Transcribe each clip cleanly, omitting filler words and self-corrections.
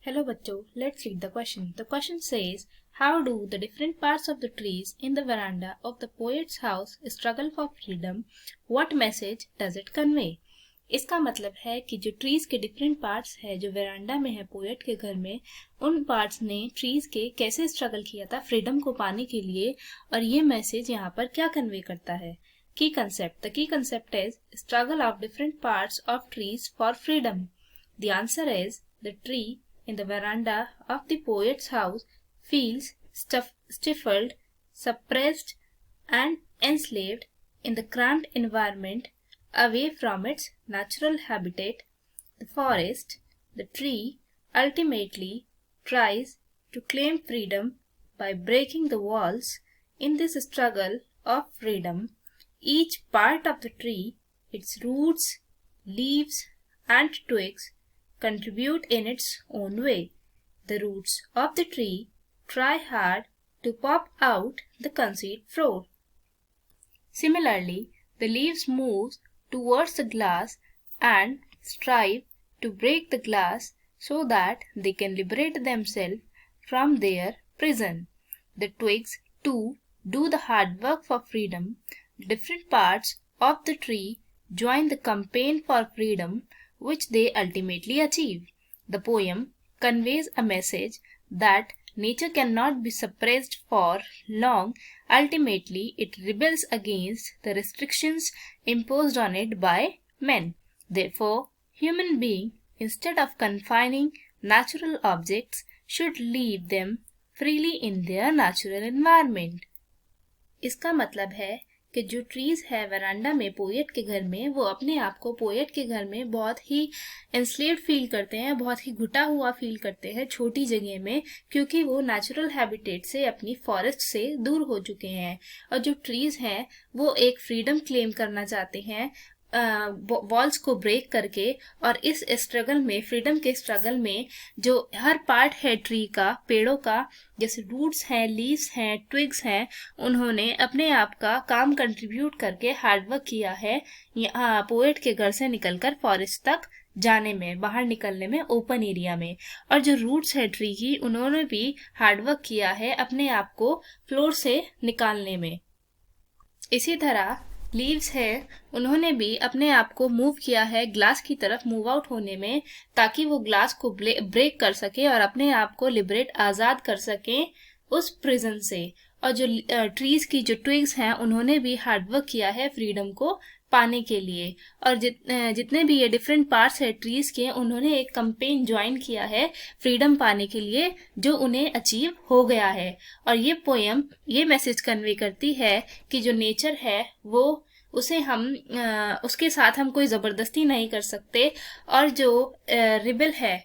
Hello bachcho, let's read the question. The question says, how do the different parts of the trees in the veranda of the poet's house struggle for freedom? What message does it convey? इसका मतलब है कि जो trees के different parts है जो veranda में है पोएट के घर में, उन पार्ट्स ने ट्रीज के कैसे स्ट्रगल किया था फ्रीडम को पाने के लिए, और ये मैसेज यहाँ पर क्या कन्वे करता है. की concept. The key concept is struggle of different parts of trees for freedom. The answer is the tree in the veranda of the poet's house feels stifled, suppressed and enslaved in the cramped environment away from its natural habitat, the forest. The tree ultimately tries to claim freedom by breaking the walls. In this struggle of freedom, each part of the tree, its roots, leaves and twigs, contribute in its own way. The roots of the tree try hard to pop out the concrete floor. Similarly, the leaves move towards the glass and strive to break the glass so that they can liberate themselves from their prison. The twigs too do the hard work for freedom. The different parts of the tree join the campaign for freedom, which they ultimately achieve. The poem conveys a message that nature cannot be suppressed for long. Ultimately, it rebels against the restrictions imposed on it by men. Therefore, human beings, instead of confining natural objects, should leave them freely in their natural environment. इसका मतलब है कि जो trees है वरांडा में poet के घर में, वो अपने आप को पोएट के घर में बहुत ही एंस्लेव्ड फील करते हैं, बहुत ही घुटा हुआ फील करते हैं छोटी जगह में, क्योंकि वो नेचुरल हैबिटेट से, अपनी फॉरेस्ट से दूर हो चुके हैं. और जो ट्रीज हैं वो एक फ्रीडम क्लेम करना चाहते हैं वॉल्स को ब्रेक करके. और इस स्ट्रगल में, फ्रीडम के स्ट्रगल में, जो हर पार्ट है ट्री का, पेड़ों का, जैसे रूट्स हैं, लीव्स हैं, ट्विग्स हैं, उन्होंने अपने आप का काम कंट्रीब्यूट करके हार्डवर्क किया है यहाँ पोएट के घर से निकलकर फॉरेस्ट तक जाने में, बाहर निकलने में, ओपन एरिया में. और जो रूट्स है ट्री की, उन्होंने भी हार्डवर्क किया है अपने आप को फ्लोर से निकालने में. इसी तरह लीव्स है, उन्होंने भी अपने आप को मूव किया है ग्लास की तरफ मूव आउट होने में, ताकि वो ग्लास को ब्रेक कर सके और अपने आप को लिबरेट, आज़ाद कर सके उस प्रिजन से. और जो ट्रीज की जो ट्विग्स हैं, उन्होंने भी हार्डवर्क किया है फ्रीडम को पाने के लिए. और जितने भी ये डिफरेंट पार्ट्स है ट्रीज के, उन्होंने एक कैंपेन ज्वाइन किया है फ्रीडम पाने के लिए, जो उन्हें अचीव हो गया है. और ये पोएम ये मैसेज कन्वे करती है कि जो नेचर है वो उसे हम उसके साथ हम कोई ज़बरदस्ती नहीं कर सकते. और जो रिबल है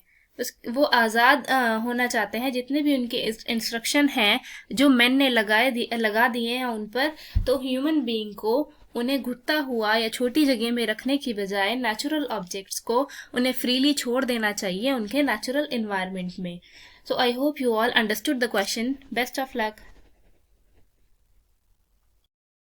वो आज़ाद होना चाहते हैं. जितने भी उनके इंस्ट्रक्शन हैं जो मैन ने लगा दिए हैं उन पर, तो ह्यूमन बीइंग को उन्हें घुटता हुआ या छोटी जगह में रखने की बजाय नेचुरल ऑब्जेक्ट्स को उन्हें फ्रीली छोड़ देना चाहिए उनके नेचुरल एनवायरनमेंट में. So I hope you all understood the question. Best of luck.